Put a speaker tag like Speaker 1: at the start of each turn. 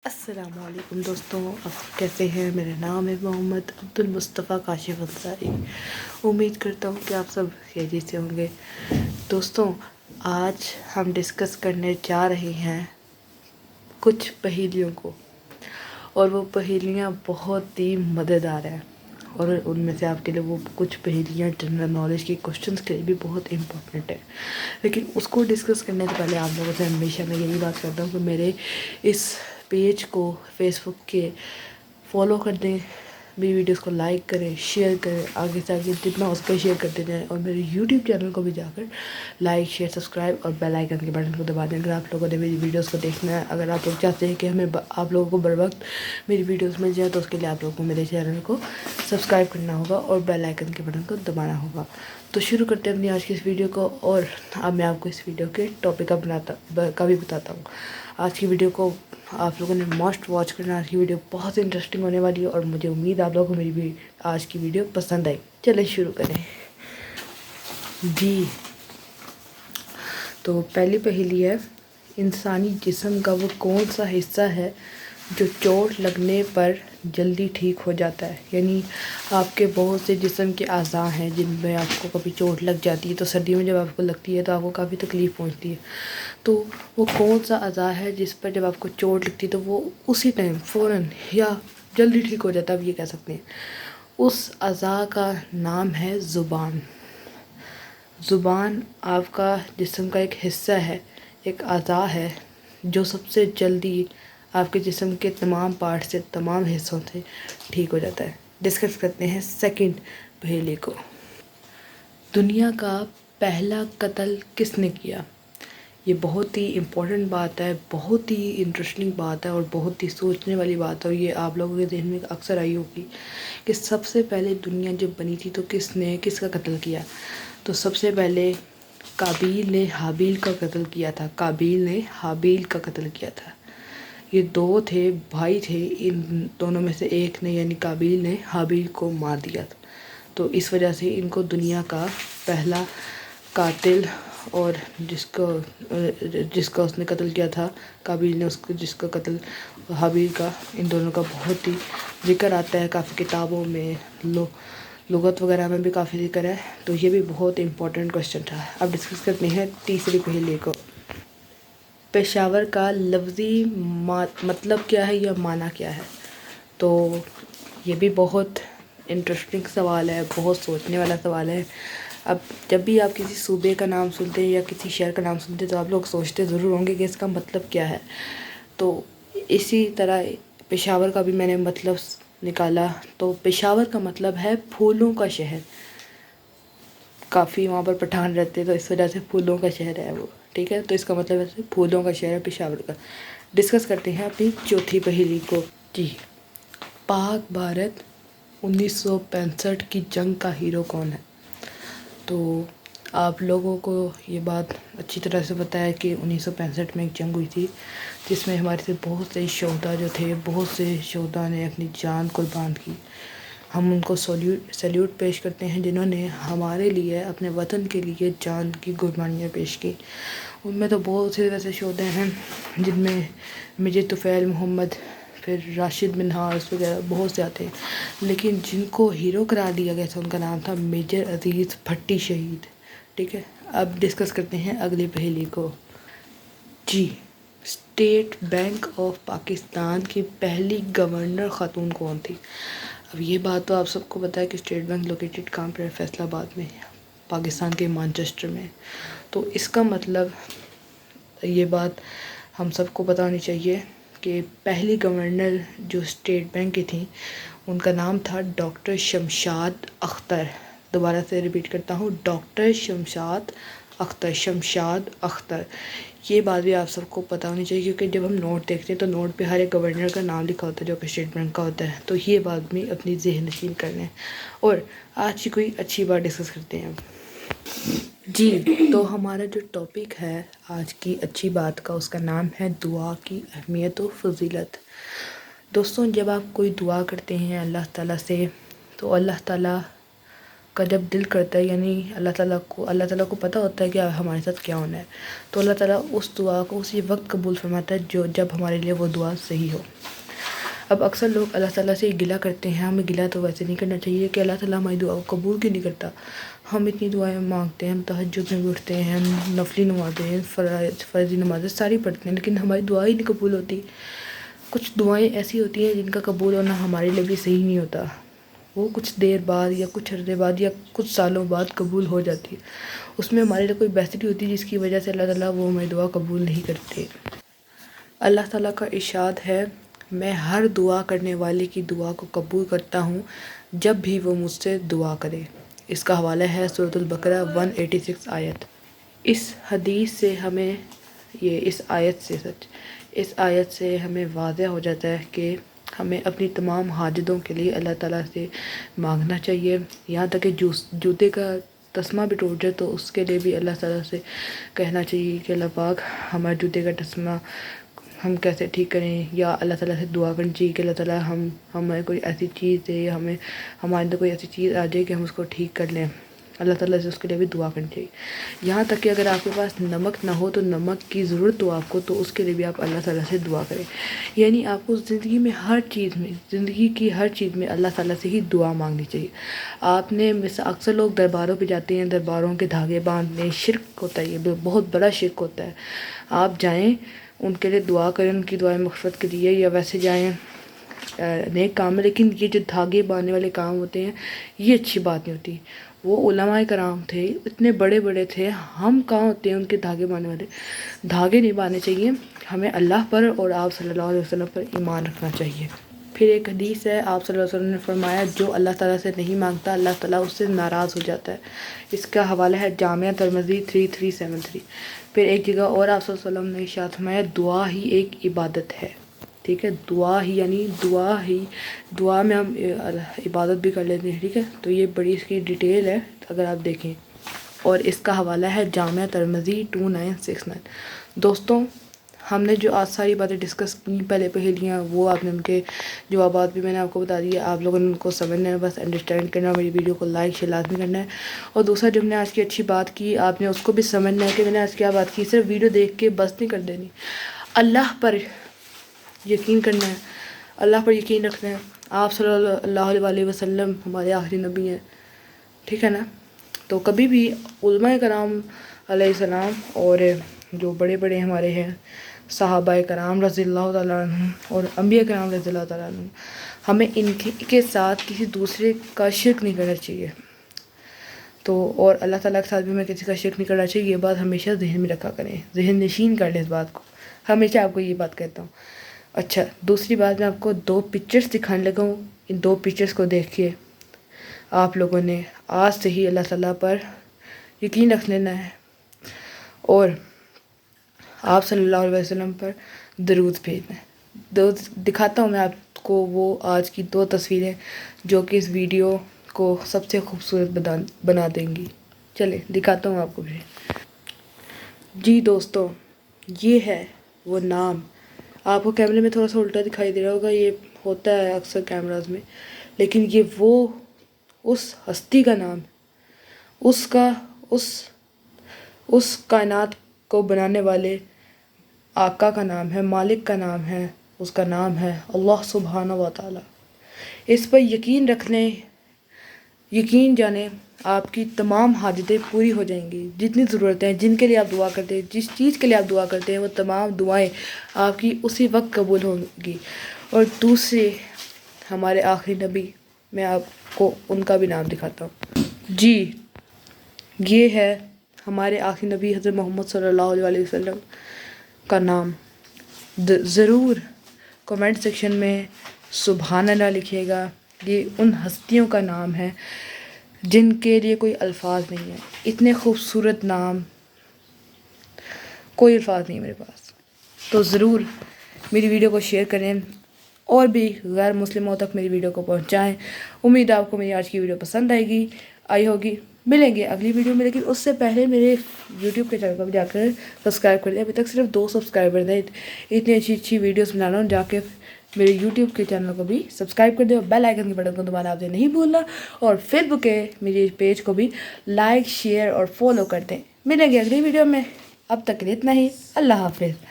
Speaker 1: السلام علیکم دوستوں، آپ کیسے ہیں؟ میرا نام ہے محمد عبدالمصطفیٰ کاشف انصاری۔ امید کرتا ہوں کہ آپ سب خیریت سے ہوں گے۔ دوستوں، آج ہم ڈسکس کرنے جا رہے ہیں کچھ پہیلیوں کو، اور وہ پہیلیاں بہت ہی مزیدار ہیں، اور ان میں سے آپ کے لیے وہ کچھ پہیلیاں جنرل نالج کی کوشچنس کے لیے بھی بہت امپورٹنٹ ہے۔ لیکن اس کو ڈسکس کرنے سے پہلے آپ لوگوں سے ہمیشہ میں یہی بات کرتا ہوں کہ میرے اس پیج کو فیس بک کے فالو کر دیں، میری ویڈیوز کو لائک کریں، شیئر کریں، آگے سے آگے جتنا اس کا شیئر کرتے جائیں، اور میرے یوٹیوب چینل کو بھی جا کر لائک، شیئر، سبسکرائب اور بیل آئیکن کے بٹن کو دبا دیں اگر آپ لوگوں نے میری ویڈیوز کو دیکھنا ہے۔ اگر آپ لوگ چاہتے ہیں کہ ہمیں آپ لوگوں کو بر وقت میری ویڈیوز مل جائے تو اس کے لیے آپ لوگوں کو میرے چینل کو سبسکرائب کرنا ہوگا اور بیل آئیکن کے بٹن کو دبانا ہوگا۔ تو شروع کرتے ہیں اپنی آج کی اس ویڈیو کو، اور اب میں آپ کو اس ویڈیو کے ٹاپک کا بھی بتاتا ہوں۔ آج کی ویڈیو کو آپ لوگوں نے مسٹ واچ کرنا، آج کی ویڈیو بہت انٹرسٹنگ ہونے والی ہے، اور مجھے امید آپ لوگوں کو میری بھی آج کی ویڈیو پسند آئی۔ چلیں شروع کریں۔ جی، تو پہلی پہیلی ہے، انسانی جسم کا وہ کون سا حصہ ہے جو چوٹ لگنے پر جلدی ٹھیک ہو جاتا ہے؟ یعنی آپ کے بہت سے جسم کے اعضاء ہیں جن میں آپ کو کبھی چوٹ لگ جاتی ہے، تو سردیوں میں جب آپ کو لگتی ہے تو آپ کو کافی تکلیف پہنچتی ہے، تو وہ کون سا اعضاء ہے جس پر جب آپ کو چوٹ لگتی ہے تو وہ اسی ٹائم فوراً یا جلدی ٹھیک ہو جاتا ہے؟ آپ یہ کہہ سکتے ہیں اس اعضاء کا نام ہے زبان۔ زبان آپ کا جسم کا ایک حصہ ہے، ایک اعضاء ہے جو سب سے جلدی آپ کے جسم کے تمام پارٹ سے، تمام حصوں سے ٹھیک ہو جاتا ہے۔ ڈسکس کرتے ہیں سیکنڈ پہیلی کو۔ دنیا کا پہلا قتل کس نے کیا؟ یہ بہت ہی امپورٹنٹ بات ہے، بہت ہی انٹرسٹنگ بات ہے، اور بہت ہی سوچنے والی بات ہے، اور یہ آپ لوگوں کے ذہن میں اکثر آئی ہوگی کہ سب سے پہلے دنیا جب بنی تھی تو کس کا قتل کیا؟ تو سب سے پہلے قابیل نے حابیل کا قتل کیا تھا۔ قابیل نے حابیل کا قتل کیا تھا۔ یہ دو تھے، بھائی تھے، ان دونوں میں سے ایک نے یعنی قابیل نے حابیل کو مار دیا تھا، تو اس وجہ سے ان کو دنیا کا پہلا قاتل، اور جس کا اس نے قتل کیا تھا قابیل نے، جس کا قتل حابیل کا، ان دونوں کا بہت ہی ذکر آتا ہے کافی کتابوں میں، لغت وغیرہ میں بھی کافی ذکر ہے، تو یہ بھی بہت امپورٹنٹ کوشچن تھا۔ اب ڈسکس کرتے ہیں تیسری پہیلی کو۔ پشاور کا لفظی مطلب کیا ہے یا معنی کیا ہے؟ تو یہ بھی بہت انٹرسٹنگ سوال ہے، بہت سوچنے والا سوال ہے۔ اب جب بھی آپ کسی صوبے کا نام سنتے ہیں یا کسی شہر کا نام سنتے ہیں تو آپ لوگ سوچتے ضرور ہوں گے کہ اس کا مطلب کیا ہے۔ تو اسی طرح پشاور کا بھی میں نے مطلب نکالا، تو پشاور کا مطلب ہے پھولوں کا شہر۔ کافی وہاں پر پٹھان رہتے ہیں تو اس وجہ سے پھولوں کا شہر ہے وہ، ٹھیک ہے؟ تو اس کا مطلب ہے پھولوں کا شہر ہے پشاور کا۔ ڈسکس کرتے ہیں اپنی چوتھی پہیلی کو۔ جی، پاک بھارت 1965 کی جنگ کا ہیرو کون ہے؟ تو آپ لوگوں کو یہ بات اچھی طرح سے پتہ ہے کہ 1965 میں ایک جنگ ہوئی تھی جس میں ہمارے سے بہت سے شہدا جو تھے، بہت سے شہدا نے اپنی جان قربان کی۔ ہم ان کو سیلیوٹ پیش کرتے ہیں جنہوں نے ہمارے لیے، اپنے وطن کے لیے جان کی قربانیاں پیش کی۔ ان میں تو بہت سے ویسے شہدا ہیں جن میں میجر طفیل محمد، پھر راشد منہاس وغیرہ بہت سے آتے ہیں، لیکن جن کو ہیرو قرار دیا گیا تھا ان کا نام تھا میجر عزیز بھٹی شہید، ٹھیک ہے؟ اب ڈسکس کرتے ہیں اگلی پہیلی کو۔ جی، اسٹیٹ بینک آف پاکستان کی پہلی گورنر خاتون کون تھی؟ اب یہ بات تو آپ سب کو پتہ ہے کہ اسٹیٹ بینک لوکیٹڈ کہاں پر ہے؟ فیصل آباد میں، پاکستان کے مانچسٹر میں۔ تو اس کا مطلب یہ بات ہم سب کو پتہ ہونی چاہیے کہ پہلی گورنر جو اسٹیٹ بینک کی تھیں ان کا نام تھا ڈاکٹر شمشاد اختر۔ دوبارہ سے ریپیٹ کرتا ہوں، ڈاکٹر شمشاد اختر۔ یہ بات بھی آپ سب کو پتہ ہونی چاہیے کیونکہ جب ہم نوٹ دیکھتے ہیں تو نوٹ پہ ہر ایک گورنر کا نام لکھا ہوتا ہے جو کہ اسٹیٹ بینک کا ہوتا ہے، تو یہ بات بھی اپنی ذہن نشین کر لیں۔ اور آج کی کوئی اچھی بات ڈسکس کرتے ہیں۔ جی، تو ہمارا جو ٹاپک ہے آج کی اچھی بات کا، اس کا نام ہے دعا کی اہمیت و فضیلت۔ دوستوں، جب آپ کوئی دعا کرتے ہیں اللہ تعالیٰ سے تو اللہ تعالیٰ کا جب دل کرتا ہے، یعنی اللہ تعالیٰ کو پتہ ہوتا ہے کہ ہمارے ساتھ کیا ہونا ہے، تو اللہ تعالیٰ اس دعا کو اسی وقت قبول فرماتا ہے جب ہمارے لیے وہ دعا صحیح ہو۔ اب اکثر لوگ اللہ تعالیٰ سے گلہ کرتے ہیں، ہمیں گلہ تو ویسے نہیں کرنا چاہیے کہ اللہ تعالیٰ ہماری دعا کو قبول کیوں نہیں کرتا۔ ہم اتنی دعائیں مانگتے ہیں، ہم تہجد میں بھی اٹھتے ہیں، ہم نفلی نمازیں، فرضی نمازیں ساری پڑھتے ہیں، لیکن ہماری دعا ہی نہیں قبول ہوتی۔ کچھ دعائیں ایسی ہوتی ہیں جن کا قبول ہونا ہمارے لیے بھی صحیح نہیں ہوتا، وہ کچھ دیر بعد یا کچھ عرصے بعد یا کچھ سالوں بعد قبول ہو جاتی ہے، اس میں ہمارے لیے کوئی بہتری ہوتی ہے جس کی وجہ سے اللہ تعالیٰ وہ ہماری دعا قبول نہیں کرتے۔ اللہ تعالیٰ کا ارشاد ہے، میں ہر دعا کرنے والے کی دعا کو قبول کرتا ہوں جب بھی وہ مجھ سے دعا کرے۔ اس کا حوالہ ہے سورۃ البقرہ 186 آیت۔ اس حدیث سے ہمیں اس آیت سے ہمیں واضح ہو جاتا ہے کہ ہمیں اپنی تمام حاجتوں کے لیے اللہ تعالیٰ سے مانگنا چاہیے، یہاں تک کہ جوتے کا تسمہ بھی ٹوٹ جائے تو اس کے لیے بھی اللہ تعالیٰ سے کہنا چاہیے کہ اللہ پاک ہمارے جوتے کا تسمہ ہم کیسے ٹھیک کریں، یا اللہ تعالیٰ سے دعا کرنی چاہیے کہ اللہ تعالیٰ ہمیں کوئی ایسی چیز دے، یا ہمارے اندر کوئی ایسی چیز آ جائے کہ ہم اس کو ٹھیک کر لیں، اللہ تعالیٰ سے اس کے لیے بھی دعا کرنی چاہیے۔ یہاں تک کہ اگر آپ کے پاس نمک نہ ہو تو نمک کی ضرورت ہو آپ کو تو اس کے لیے بھی آپ اللہ تعالیٰ سے دعا کریں، یعنی آپ کو زندگی کی ہر چیز میں اللہ تعالیٰ سے ہی دعا مانگنی چاہیے۔ آپ نے اکثر لوگ درباروں پہ جاتے ہیں، درباروں کے دھاگے باندھنے، شرک ہوتا ہے، یہ بہت بڑا شرک ہوتا ہے۔ آپ جائیں ان کے لیے دعا کریں، ان کی دعائیں مغفرت کے لیے، یا ویسے جائیں نیک کام میں، لیکن یہ جو دھاگے باندھنے والے کام ہوتے ہیں یہ اچھی بات نہیں ہوتی۔ وہ علماء کرام تھے، اتنے بڑے بڑے تھے، ہم کہاں ہوتے ہیں ان کے دھاگے باندھنے والے؟ دھاگے نہیں باندھنے چاہیے، ہمیں اللہ پر اور آپ صلی اللہ علیہ وسلم پر ایمان رکھنا چاہیے۔ پھر ایک حدیث ہے، آپ صلی اللہ علیہ وسلم نے فرمایا، جو اللہ تعالیٰ سے نہیں مانگتا اللہ تعالیٰ اس سے ناراض ہو جاتا ہے۔ اس کا حوالہ ہے جامعہ ترمذی 3373۔ پھر ایک جگہ اور آپ صلی اللہ علیہ وسلم نے ارشاد فرمایا، دعا ہی ایک عبادت ہے، ٹھیک ہے، دعا ہی یعنی دعا میں ہم عبادت بھی کر لیتے ہیں، ٹھیک ہے، تو یہ بڑی اس کی ڈیٹیل ہے اگر آپ دیکھیں، اور اس کا حوالہ ہے جامعہ ترمذی 2969۔ دوستوں، ہم نے جو آج ساری باتیں ڈسکس کی، پہلے پہلیاں، وہ آپ نے ان کے جوابات بھی میں نے آپ کو بتا دیے، آپ لوگوں نے ان کو سمجھنا ہے، بس انڈرسٹینڈ کرنا، میری ویڈیو کو لائک شیئر لازمی کرنا ہے۔ اور دوسرا، جو ہم نے آج کی اچھی بات کی آپ نے اس کو بھی سمجھنا ہے کہ میں نے آج کیا بات کی، صرف ویڈیو دیکھ کے بس نہیں کر دینی، اللہ پر یقین کرنا ہے، اللہ پر یقین رکھنا ہے۔ آپ صلی اللہ علیہ وسلم ہمارے آخری نبی ہیں، ٹھیک ہے نا، تو کبھی بھی علماء کرام علیہ السلام اور جو بڑے بڑے ہمارے ہیں صحابہ کرام رضی اللہ تعالیٰ عنہ اور انبیاء کرام رضی اللہ تعالیٰ عنہ، ہمیں ان کے ساتھ کسی دوسرے کا شرک نہیں کرنا چاہیے، تو اور اللہ تعالیٰ کے ساتھ بھی ہمیں کسی کا شرک نہیں کرنا چاہیے۔ یہ بات ہمیشہ ذہن میں رکھا کریں، ذہن نشین کر لیں اس بات کو، ہمیشہ آپ کو یہ بات کہتا ہوں۔ اچھا، دوسری بات، میں آپ کو 2 پکچرز دکھانے لگا ہوں، ان 2 پکچرز کو دیکھیے، آپ لوگوں نے آج سے ہی اللہ تعالیٰ پر یقین رکھ لینا ہے اور آپ صلی اللہ علیہ وسلم پر درود بھیجنا ہے۔ دکھاتا ہوں میں آپ کو وہ آج کی 2 تصویریں جو کہ اس ویڈیو کو سب سے خوبصورت بنا دیں گی۔ چلیں دکھاتا ہوں آپ کو بھی۔ جی دوستوں، یہ ہے وہ نام، آپ کو کیمرے میں تھوڑا سا الٹا دکھائی دے رہا ہوگا، یہ ہوتا ہے اکثر کیمراز میں، لیکن یہ وہ اس ہستی کا نام، اس کائنات کو بنانے والے آقا کا نام ہے، مالک کا نام ہے، اس کا نام ہے اللہ سبحانہ و تعالی۔ اس پر یقین رکھ لیں، یقین جانیں، آپ کی تمام حاجتیں پوری ہو جائیں گی، جتنی ضرورتیں ہیں، جن کے لیے آپ دعا کرتے ہیں، جس چیز کے لیے آپ دعا کرتے ہیں، وہ تمام دعائیں آپ کی اسی وقت قبول ہوں گی۔ اور دوسرے ہمارے آخری نبی، میں آپ کو ان کا بھی نام دکھاتا ہوں۔ جی، یہ ہے ہمارے آخری نبی حضرت محمد صلی اللہ علیہ وسلم کا نام۔ ضرور کمنٹ سیکشن میں سبحان اللہ لکھیے گا، یہ ان ہستیوں کا نام ہے جن کے لیے کوئی الفاظ نہیں ہے، اتنے خوبصورت نام، کوئی الفاظ نہیں میرے پاس۔ تو ضرور میری ویڈیو کو شیئر کریں اور بھی غیر مسلموں تک میری ویڈیو کو پہنچائیں۔ امید ہے آپ کو میری آج کی ویڈیو پسند آئی ہوگی۔ ملیں گے اگلی ویڈیو میں، لیکن اس سے پہلے میرے یوٹیوب کے چینل پر جا کر سبسکرائب کر دیں، ابھی تک صرف 2 سبسکرائبر ہیں، اتنی اچھی ویڈیوز بنا رہا ہوں، جا کے میرے یوٹیوب کے چینل کو بھی سبسکرائب کر دیں اور بیل آئیکن کے بٹن کو دبانا آپ سے نہیں بھولنا، اور فیس بک کے میرے پیج کو بھی لائک، شیئر اور فالو کر دیں۔ ملیں گے اگلی ویڈیو میں، اب تک کے لیے اتنا ہی، اللہ حافظ۔